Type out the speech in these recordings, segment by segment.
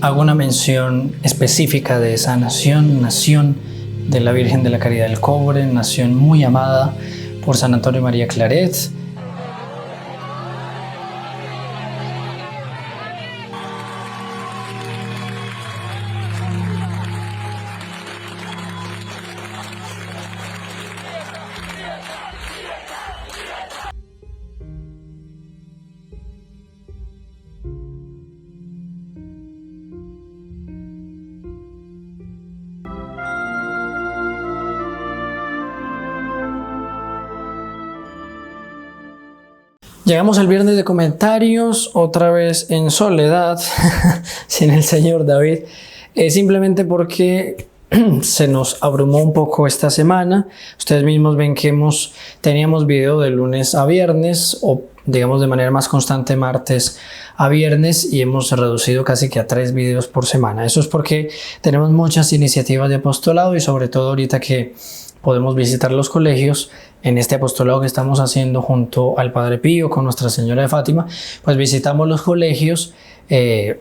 hago una mención específica de esa nación de la Virgen de la Caridad del Cobre, nación muy amada por San Antonio María Claret. Llegamos al viernes de comentarios, otra vez en soledad, sin el señor David, simplemente porque se nos abrumó un poco esta semana. Ustedes mismos ven que teníamos video de lunes a viernes, o digamos de manera más constante martes a viernes, y hemos reducido casi que a 3 videos por semana. Eso es porque tenemos muchas iniciativas de apostolado, y sobre todo ahorita que podemos visitar los colegios en este apostolado que estamos haciendo junto al Padre Pío con Nuestra Señora de Fátima, pues visitamos los colegios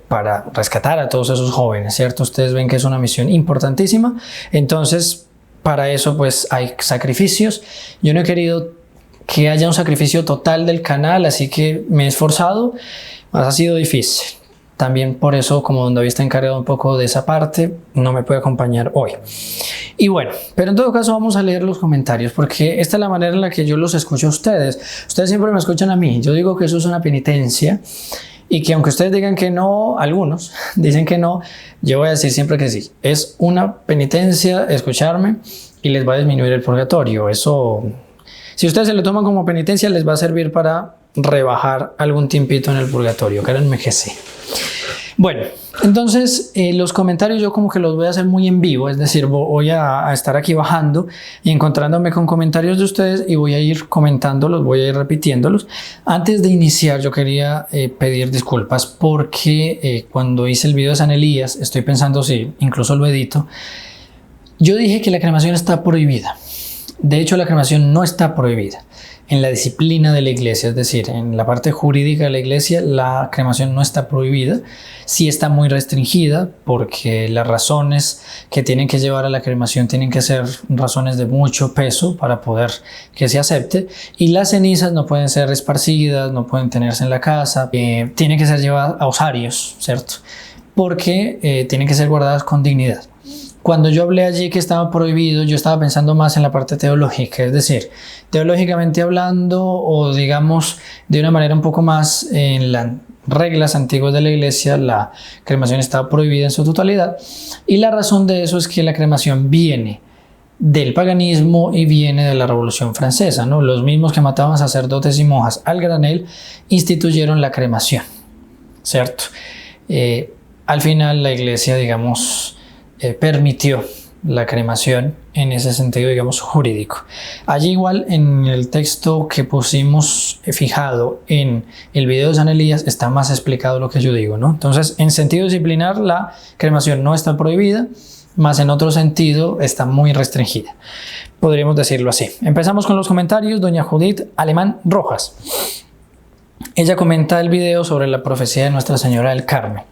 para rescatar a todos esos jóvenes, ¿cierto? Ustedes ven que es una misión importantísima. Entonces, para eso pues hay sacrificios. Yo no he querido que haya un sacrificio total del canal, así que me he esforzado, ha sido difícil. También por eso, como don David está encargado un poco de esa parte, no me puede acompañar hoy. Y bueno, pero en todo caso vamos a leer los comentarios, porque esta es la manera en la que yo los escucho a ustedes. Ustedes siempre me escuchan a mí. Yo digo que eso es una penitencia, y que aunque ustedes digan que no, algunos dicen que no, yo voy a decir siempre que sí. Es una penitencia escucharme, y les va a disminuir el purgatorio. Eso, si ustedes se lo toman como penitencia, les va a servir para rebajar algún tiempito en el purgatorio. Créanme que sí. Bueno, entonces los comentarios yo como que los voy a hacer muy en vivo, es decir, voy a estar aquí bajando y encontrándome con comentarios de ustedes, y voy a ir comentándolos, voy a ir repitiéndolos. Antes de iniciar, yo quería pedir disculpas porque cuando hice el video de San Elías, estoy pensando si incluso lo edito, yo dije que la cremación está prohibida. De hecho, la cremación no está prohibida en la disciplina de la iglesia, es decir, en la parte jurídica de la iglesia, la cremación no está prohibida. Sí está muy restringida, porque las razones que tienen que llevar a la cremación tienen que ser razones de mucho peso para poder que se acepte, y las cenizas no pueden ser esparcidas, no pueden tenerse en la casa, tienen que ser llevadas a osarios, ¿cierto? Porque tienen que ser guardadas con dignidad. Cuando yo hablé allí que estaba prohibido, yo estaba pensando más en la parte teológica, es decir, teológicamente hablando, o digamos de una manera un poco más en las reglas antiguas de la iglesia, la cremación estaba prohibida en su totalidad, y la razón de eso es que la cremación viene del paganismo y viene de la Revolución Francesa, ¿no? Los mismos que mataban sacerdotes y monjas al granel instituyeron la cremación, ¿cierto? Al final la iglesia, digamos, permitió la cremación en ese sentido, digamos, jurídico. Allí igual en el texto que pusimos fijado en el video de San Elías está más explicado lo que yo digo, ¿no? Entonces, en sentido disciplinar, la cremación no está prohibida, más en otro sentido está muy restringida. Podríamos decirlo así. Empezamos con los comentarios. Doña Judith Alemán Rojas. Ella comenta el video sobre la profecía de Nuestra Señora del Carmen.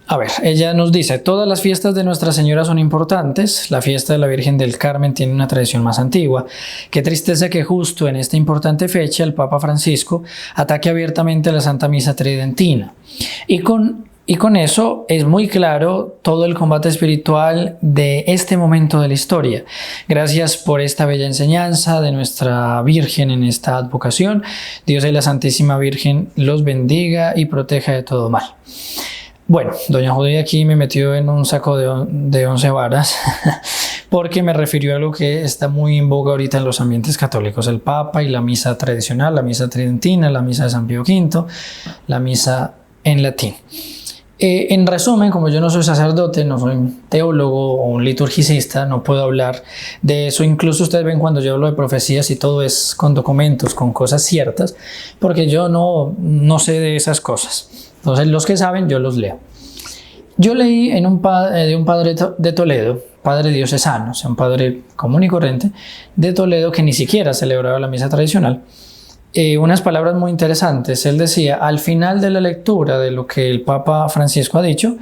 A ver, ella nos dice: todas las fiestas de Nuestra Señora son importantes. La fiesta de la Virgen del Carmen tiene una tradición más antigua. Qué tristeza que justo en esta importante fecha el Papa Francisco ataque abiertamente a la Santa Misa Tridentina. Y con eso es muy claro todo el combate espiritual de este momento de la historia. Gracias por esta bella enseñanza de nuestra Virgen en esta advocación. Dios y la Santísima Virgen los bendiga y proteja de todo mal. Bueno, doña Judith aquí me metió en un saco de 11 varas porque me refirió a algo que está muy en boga ahorita en los ambientes católicos: el Papa y la misa tradicional, la misa tridentina, la misa de San Pío V, la misa en latín. En resumen, como yo no soy sacerdote, no soy un teólogo o un liturgicista, no puedo hablar de eso. Incluso ustedes ven cuando yo hablo de profecías y todo es con documentos, con cosas ciertas, porque yo no sé de esas cosas. Entonces los que saben yo los leo. Yo leí de un padre de Toledo, padre diocesano, o sea, un padre común y corriente de Toledo, que ni siquiera celebraba la misa tradicional, unas palabras muy interesantes. Él decía, al final de la lectura de lo que el Papa Francisco ha dicho,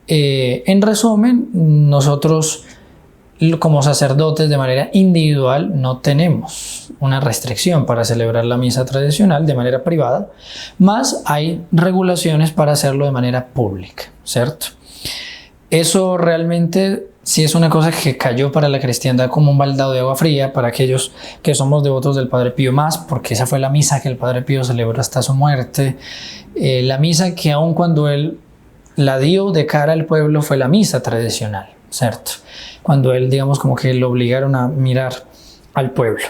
en resumen, nosotros como sacerdotes de manera individual no tenemos una restricción para celebrar la misa tradicional de manera privada, más hay regulaciones para hacerlo de manera pública, ¿cierto? Eso realmente sí es una cosa que cayó para la cristiandad como un baldado de agua fría para aquellos que somos devotos del Padre Pío, más porque esa fue la misa que el Padre Pío celebró hasta su muerte, la misa que aun cuando él la dio de cara al pueblo fue la misa tradicional, ¿cierto? Cuando él, digamos, como que lo obligaron a mirar al pueblo.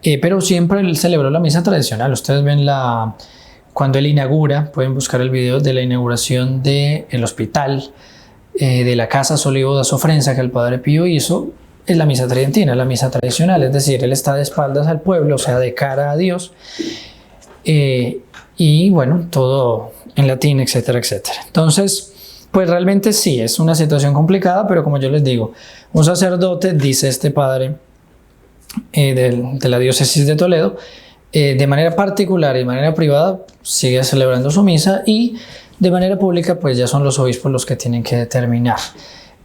Pero siempre él celebró la misa tradicional. Ustedes ven cuando él inaugura, pueden buscar el video de la inauguración del hospital, de la Casa Solivo da Sofrenza que el Padre Pío hizo, es la misa tridentina, la misa tradicional, es decir, él está de espaldas al pueblo, o sea, de cara a Dios, y bueno, todo en latín, etcétera, etcétera. Entonces, pues realmente sí, es una situación complicada, pero como yo les digo, un sacerdote, dice este padre de la diócesis de Toledo, de manera particular y de manera privada sigue celebrando su misa, y de manera pública pues ya son los obispos los que tienen que determinar.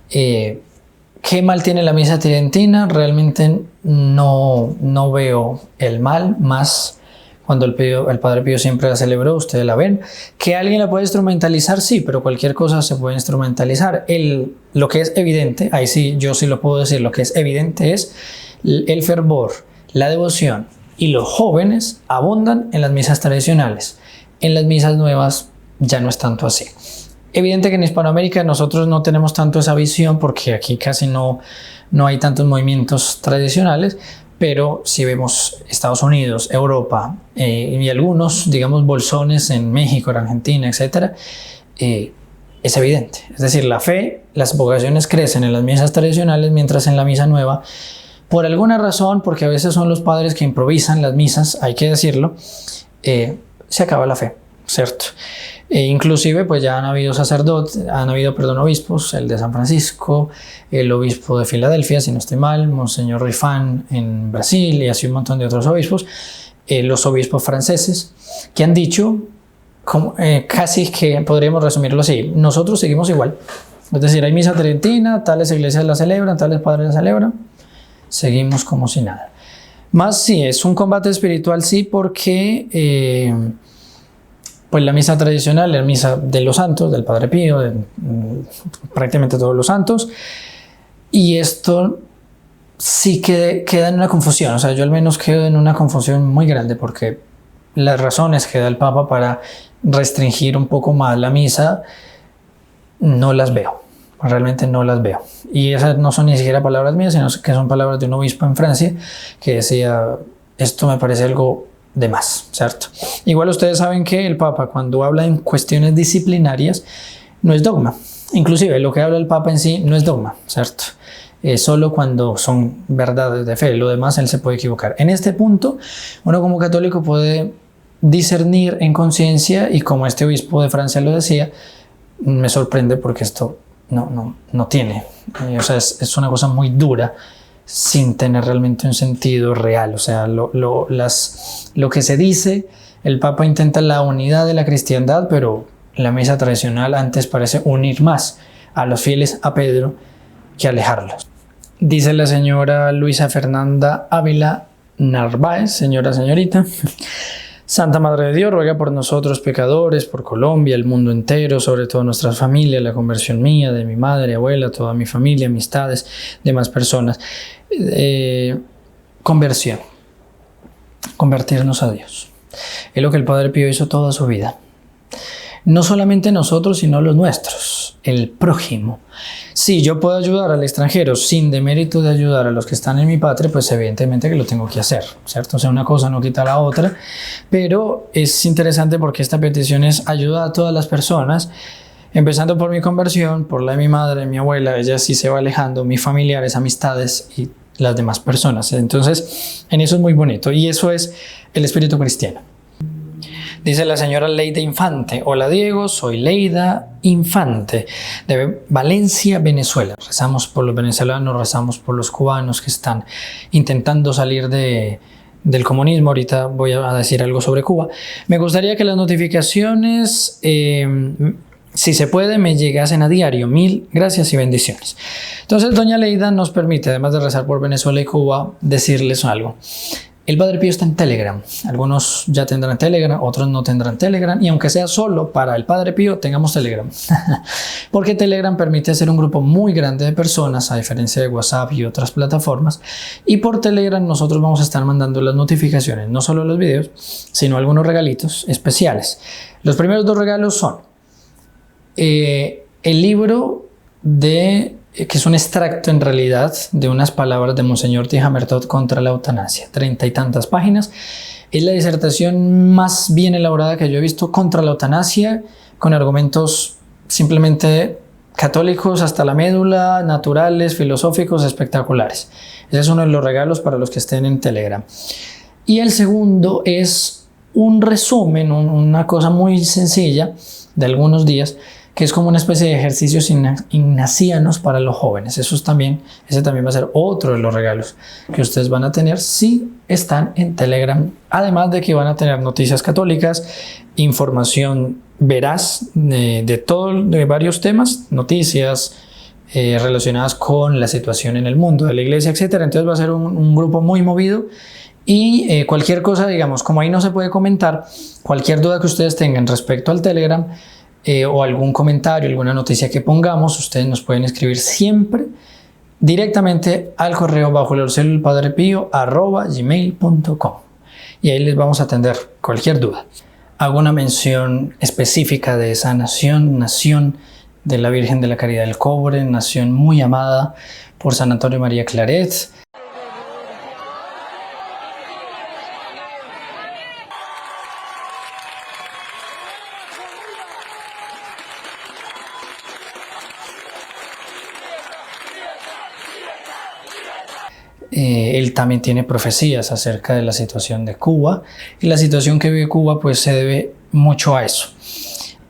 ¿Qué mal tiene la misa tridentina? Realmente no veo el mal, más cuando el Padre Pío siempre la celebró, ustedes la ven. ¿Que alguien la puede instrumentalizar? Sí, pero cualquier cosa se puede instrumentalizar. Lo que es evidente, ahí sí, yo sí lo puedo decir, lo que es evidente es el fervor, la devoción, y los jóvenes abundan en las misas tradicionales. En las misas nuevas ya no es tanto así. Evidente que en Hispanoamérica nosotros no tenemos tanto esa visión porque aquí casi no hay tantos movimientos tradicionales, pero si vemos Estados Unidos, Europa y algunos, digamos, bolsones en México, en Argentina, etcétera, es evidente. Es decir, la fe, las vocaciones crecen en las misas tradicionales, mientras en la misa nueva, por alguna razón, porque a veces son los padres que improvisan las misas, hay que decirlo, se acaba la fe, ¿cierto? Inclusive pues ya han habido obispos, el de San Francisco, el obispo de Filadelfia, si no estoy mal, Monseñor Rifán en Brasil, y así un montón de otros obispos, los obispos franceses, que han dicho, casi que podríamos resumirlo así, nosotros seguimos igual. Es decir, hay misa tridentina, tales iglesias la celebran, tales padres la celebran, seguimos como si nada. Más sí, es un combate espiritual, sí, porque pues la misa tradicional, la misa de los santos, del Padre Pío, prácticamente todos los santos, y esto sí queda en una confusión. O sea, yo al menos quedo en una confusión muy grande porque las razones que da el Papa para restringir un poco más la misa no las veo, realmente no las veo. Y esas no son ni siquiera palabras mías, sino que son palabras de un obispo en Francia que decía, esto me parece algo de más, ¿cierto? Igual ustedes saben que el Papa, cuando habla en cuestiones disciplinarias, no es dogma. Inclusive lo que habla el Papa en sí no es dogma, ¿cierto? Solo cuando son verdades de fe, lo demás él se puede equivocar. En este punto, uno como católico puede discernir en conciencia, y como este obispo de Francia lo decía, me sorprende porque esto no tiene, o sea, es una cosa muy dura, sin tener realmente un sentido real. O sea, lo que se dice, el Papa intenta la unidad de la cristiandad, pero la misa tradicional antes parece unir más a los fieles a Pedro que alejarlos. Dice la señora Luisa Fernanda Ávila Narváez, señorita, Santa Madre de Dios, ruega por nosotros pecadores, por Colombia, el mundo entero, sobre todo nuestras familias, la conversión mía, de mi madre, abuela, toda mi familia, amistades, demás personas. Conversión, convertirnos a Dios. Es lo que el Padre Pío hizo toda su vida. No solamente nosotros, sino los nuestros, el prójimo. Si yo puedo ayudar al extranjero sin demérito de ayudar a los que están en mi patria, pues evidentemente que lo tengo que hacer, ¿cierto? O sea, una cosa no quita la otra, pero es interesante porque esta petición es ayuda a todas las personas, empezando por mi conversión, por la de mi madre, mi abuela, ella sí se va alejando, mis familiares, amistades y las demás personas. Entonces, en eso es muy bonito, y eso es el espíritu cristiano. Dice la señora Leida Infante: hola Diego, soy Leida Infante de Valencia, Venezuela. Rezamos por los venezolanos, rezamos por los cubanos que están intentando salir de del comunismo. Ahorita voy a decir algo sobre Cuba. Me gustaría que las notificaciones, si se puede, me llegasen a diario. Mil gracias y bendiciones. Entonces, doña Leida nos permite, además de rezar por Venezuela y Cuba, decirles algo. El Padre Pío está en Telegram. Algunos ya tendrán Telegram, otros no tendrán Telegram. Y aunque sea solo para el Padre Pío, tengamos Telegram. Porque Telegram permite hacer un grupo muy grande de personas, a diferencia de WhatsApp y otras plataformas. Y por Telegram nosotros vamos a estar mandando las notificaciones, no solo los videos, sino algunos regalitos especiales. Los primeros 2 regalos son el libro que es un extracto en realidad de unas palabras de Monseñor Tijamertot contra la eutanasia, 30 y tantas páginas. Es la disertación más bien elaborada que yo he visto contra la eutanasia, con argumentos simplemente católicos hasta la médula, naturales, filosóficos, espectaculares. Ese es uno de los regalos para los que estén en Telegram. Y el segundo es un resumen, una cosa muy sencilla de algunos días, que es como una especie de ejercicios ignacianos para los jóvenes. Ese también va a ser otro de los regalos que ustedes van a tener si están en Telegram. Además de que van a tener noticias católicas, información veraz de varios temas, noticias relacionadas con la situación en el mundo de la iglesia, etc. Entonces va a ser un grupo muy movido. Y cualquier cosa, digamos, como ahí no se puede comentar, cualquier duda que ustedes tengan respecto al Telegram, o algún comentario, alguna noticia que pongamos, ustedes nos pueden escribir siempre directamente al correo bajo el orcel del Padre Pío @gmail.com, y ahí les vamos a atender cualquier duda. Hago una mención específica de esa nación de la Virgen de la Caridad del Cobre, nación muy amada por San Antonio María Claret. Él también tiene profecías acerca de la situación de Cuba, y la situación que vive Cuba pues se debe mucho a eso.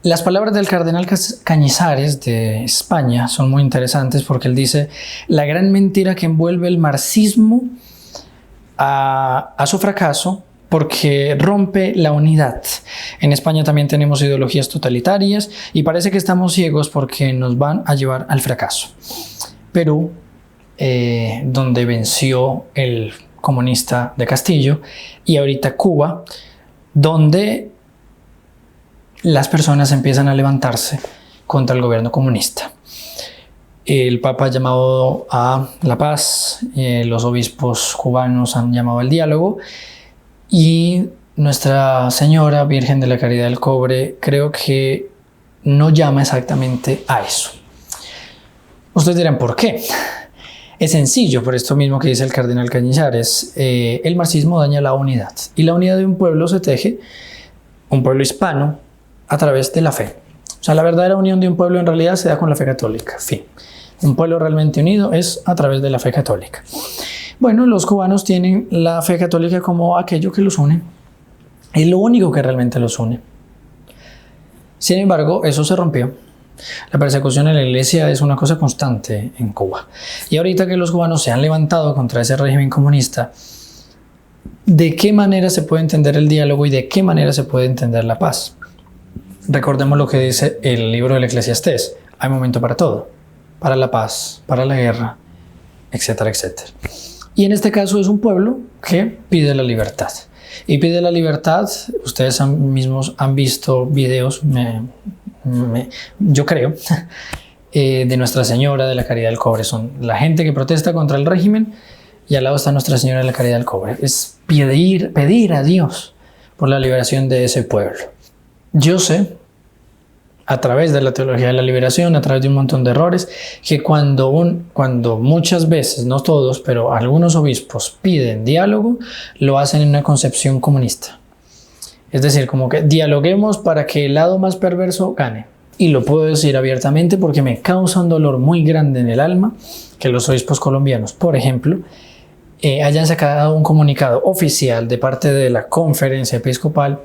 Las palabras del cardenal Cañizares de España son muy interesantes, porque él dice: la gran mentira que envuelve el marxismo a su fracaso, porque rompe la unidad. En España también tenemos ideologías totalitarias y parece que estamos ciegos porque nos van a llevar al fracaso. Perú, donde venció el comunista de Castillo, y ahorita Cuba, donde las personas empiezan a levantarse contra el gobierno comunista. El Papa ha llamado a la paz, los obispos cubanos han llamado al diálogo, y Nuestra Señora Virgen de la Caridad del Cobre creo que no llama exactamente a eso. Ustedes dirán, ¿por qué? Es sencillo, por esto mismo que dice el cardenal Cañizares. El marxismo daña la unidad, y la unidad de un pueblo se teje, un pueblo hispano, a través de la fe. O sea, la verdadera unión de un pueblo en realidad se da con la fe católica. Fin. Un pueblo realmente unido es a través de la fe católica. Bueno, los cubanos tienen la fe católica como aquello que los une. Es lo único que realmente los une. Sin embargo, eso se rompió. La persecución en la iglesia es una cosa constante en Cuba. Y ahorita que los cubanos se han levantado contra ese régimen comunista, ¿de qué manera se puede entender el diálogo y de qué manera se puede entender la paz? Recordemos lo que dice el libro del Eclesiastés: hay momento para todo, para la paz, para la guerra, etcétera, etcétera. Y en este caso es un pueblo que pide la libertad. Y pide la libertad, ustedes mismos han visto videos, yo creo, de Nuestra Señora de la Caridad del Cobre. Son la gente que protesta contra el régimen, y al lado está Nuestra Señora de la Caridad del Cobre. Es pedir a Dios por la liberación de ese pueblo. Yo sé, a través de la teología de la liberación, a través de un montón de errores, que cuando muchas veces, no todos, pero algunos obispos piden diálogo, lo hacen en una concepción comunista. Es decir, como que dialoguemos para que el lado más perverso gane. Y lo puedo decir abiertamente porque me causa un dolor muy grande en el alma que los obispos colombianos, por ejemplo, hayan sacado un comunicado oficial de parte de la Conferencia Episcopal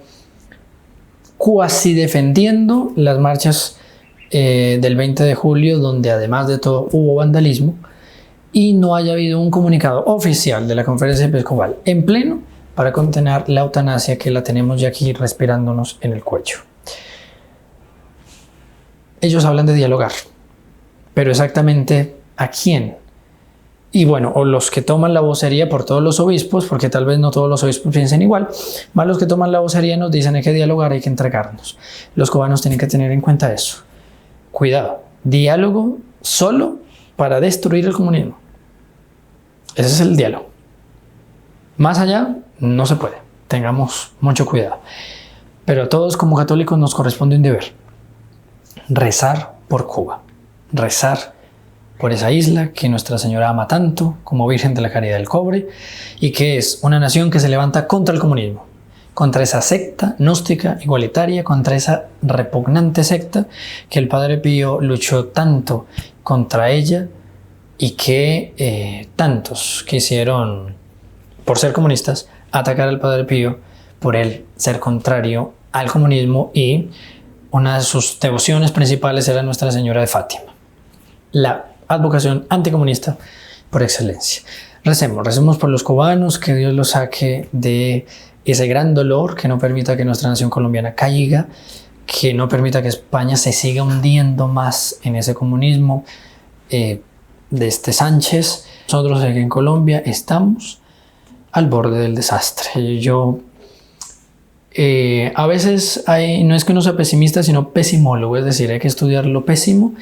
cuasi defendiendo las marchas del 20 de julio, donde además de todo hubo vandalismo, y no haya habido un comunicado oficial de la Conferencia Episcopal en pleno para condenar la eutanasia que la tenemos ya aquí respirándonos en el cuello. Ellos hablan de dialogar, pero exactamente ¿a quién? Y bueno, o los que toman la vocería por todos los obispos, porque tal vez no todos los obispos piensen igual, más los que toman la vocería nos dicen hay que dialogar, hay que entregarnos. Los cubanos tienen que tener en cuenta eso. Cuidado, diálogo solo para destruir el comunismo. Ese es el diálogo. Más allá, no se puede. Tengamos mucho cuidado. Pero a todos como católicos nos corresponde un deber. Rezar por Cuba. Rezar por esa isla que Nuestra Señora ama tanto como Virgen de la Caridad del Cobre y que es una nación que se levanta contra el comunismo, contra esa secta gnóstica igualitaria, contra esa repugnante secta que el Padre Pío luchó tanto contra ella y que tantos quisieron, por ser comunistas, atacar al Padre Pío por él ser contrario al comunismo, y una de sus devociones principales era Nuestra Señora de Fátima, la advocación anticomunista por excelencia. Recemos por los cubanos, que Dios los saque de ese gran dolor, que no permita que nuestra nación colombiana caiga, que no permita que España se siga hundiendo más en ese comunismo de este Sánchez. Nosotros aquí en Colombia estamos al borde del desastre. A veces no es que uno sea pesimista, sino pesimólogo, es decir, hay que estudiar lo pésimo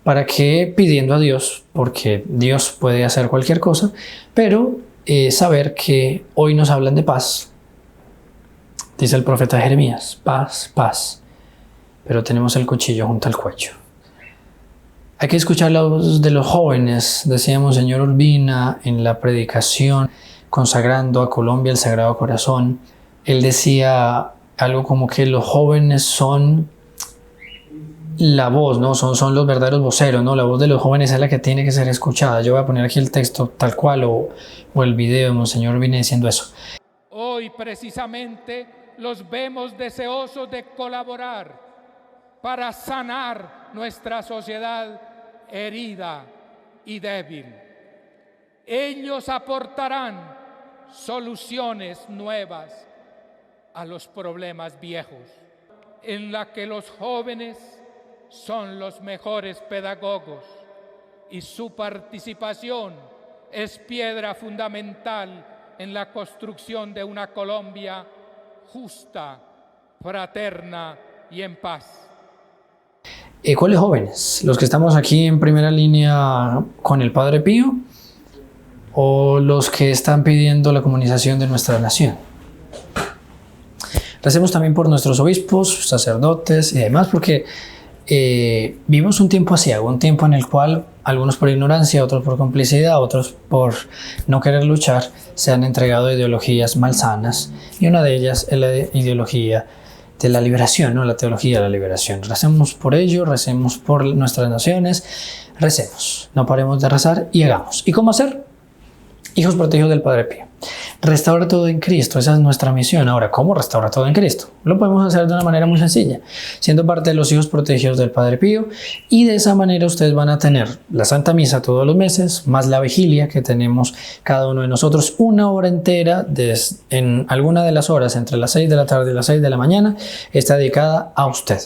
para que, pidiendo a Dios, porque Dios puede hacer cualquier cosa, pero saber que hoy nos hablan de paz. Dice el profeta Jeremías, paz, paz, pero tenemos el cuchillo junto al cuello. Hay que escuchar la voz de los jóvenes, decía Monseñor Urbina en la predicación consagrando a Colombia el Sagrado Corazón. Él decía algo como que los jóvenes son la voz, ¿no? Son los verdaderos voceros, ¿no? La voz de los jóvenes es la que tiene que ser escuchada. Yo voy a poner aquí el texto tal cual o el video de Monseñor viene diciendo eso. Hoy precisamente los vemos deseosos de colaborar para sanar nuestra sociedad herida y débil. Ellos aportarán soluciones nuevas a los problemas viejos, en la que los jóvenes son los mejores pedagogos y su participación es piedra fundamental en la construcción de una Colombia justa, fraterna y en paz. ¿Cuáles jóvenes? ¿Los que estamos aquí en primera línea con el Padre Pío o los que están pidiendo la comunización de nuestra nación? Recemos también por nuestros obispos, sacerdotes y demás, porque vivimos un tiempo aciago, un tiempo en el cual algunos por ignorancia, otros por complicidad, otros por no querer luchar, se han entregado a ideologías malsanas, y una de ellas es la ideología de la liberación, ¿no? La teología de la liberación. Recemos por ello, recemos por nuestras naciones, recemos, no paremos de rezar y hagamos. ¿Y cómo hacer? Hijos protegidos del Padre Pío. Restaurar todo en Cristo, esa es nuestra misión. Ahora, ¿cómo restaurar todo en Cristo? Lo podemos hacer de una manera muy sencilla, siendo parte de los hijos protegidos del Padre Pío, y de esa manera ustedes van a tener la Santa Misa todos los meses, más la vigilia que tenemos cada uno de nosotros, una hora entera, en alguna de las horas, entre las 6 de la tarde y las 6 de la mañana, está dedicada a usted,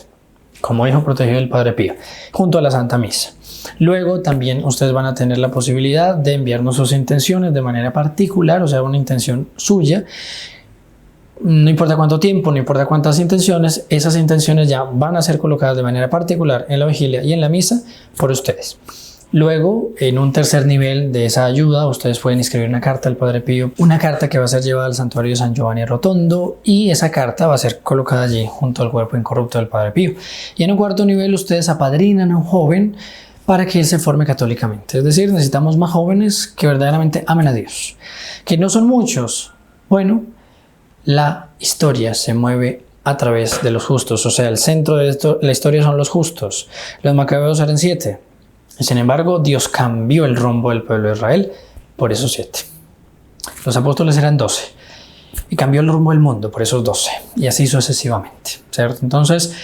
como hijo protegido del Padre Pío, junto a la Santa Misa. Luego también ustedes van a tener la posibilidad de enviarnos sus intenciones de manera particular, o sea, una intención suya. No importa cuánto tiempo, no importa cuántas intenciones, esas intenciones ya van a ser colocadas de manera particular en la vigilia y en la misa por ustedes. Luego, en un tercer nivel de esa ayuda, ustedes pueden escribir una carta al Padre Pío, una carta que va a ser llevada al santuario de San Giovanni Rotondo, y esa carta va a ser colocada allí junto al cuerpo incorrupto del Padre Pío. Y en un cuarto nivel ustedes apadrinan a un joven para que él se forme católicamente. Es decir, necesitamos más jóvenes que verdaderamente amen a Dios. Que no son muchos. Bueno, la historia se mueve a través de los justos. O sea, el centro de la historia son los justos. Los macabeos eran 7. Sin embargo, Dios cambió el rumbo del pueblo de Israel por esos 7. Los apóstoles eran 12. Y cambió el rumbo del mundo por esos 12. Y así sucesivamente, ¿cierto? Entonces,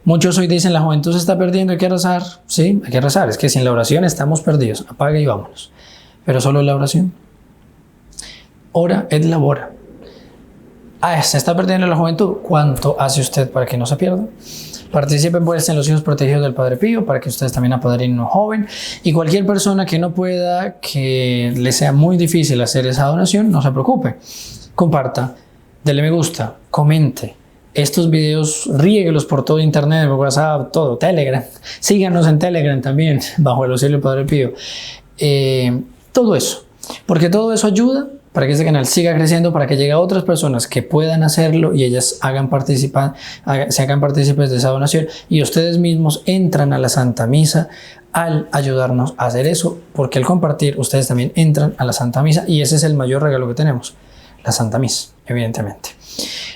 muchos hoy dicen, la juventud se está perdiendo, hay que rezar. Sí, hay que rezar. Es que sin la oración estamos perdidos. Apaga y vámonos. Pero solo la oración. Ora et labora. Se está perdiendo la juventud. ¿Cuánto hace usted para que no se pierda? Participen pues en los hijos protegidos del Padre Pío para que ustedes también apadrinen a un joven, y cualquier persona que no pueda, que le sea muy difícil hacer esa donación, no se preocupe. Comparta, dele me gusta, comente. Estos videos riéguelos por todo internet, por WhatsApp, todo, Telegram. Síganos en Telegram también, bajo el auxilio del Padre Pío. Todo eso, porque todo eso ayuda para que este canal siga creciendo, para que llegue a otras personas que puedan hacerlo y ellas se hagan partícipes de esa donación, y ustedes mismos entran a la Santa Misa al ayudarnos a hacer eso, porque al compartir ustedes también entran a la Santa Misa, y ese es el mayor regalo que tenemos, la Santa Misa, evidentemente.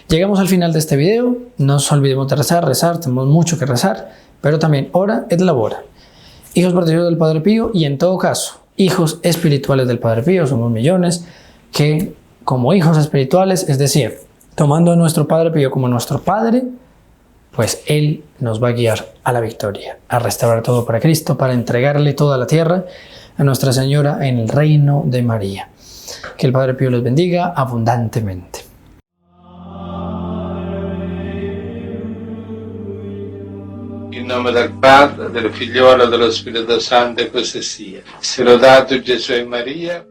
Llegamos al final de este video. No nos olvidemos de rezar, tenemos mucho que rezar, pero también ora et labora. Hijos protegidos del Padre Pío, y en todo caso, hijos espirituales del Padre Pío, somos millones que como hijos espirituales, es decir, tomando a nuestro Padre Pío como nuestro Padre, pues Él nos va a guiar a la victoria, a restaurar todo para Cristo, para entregarle toda la tierra a Nuestra Señora en el reino de María. Que el Padre Pío les bendiga abundantemente. In nome del Padre, del Figliolo e dello Spirito Santo, e così sia. Sia lodato Gesù e Maria.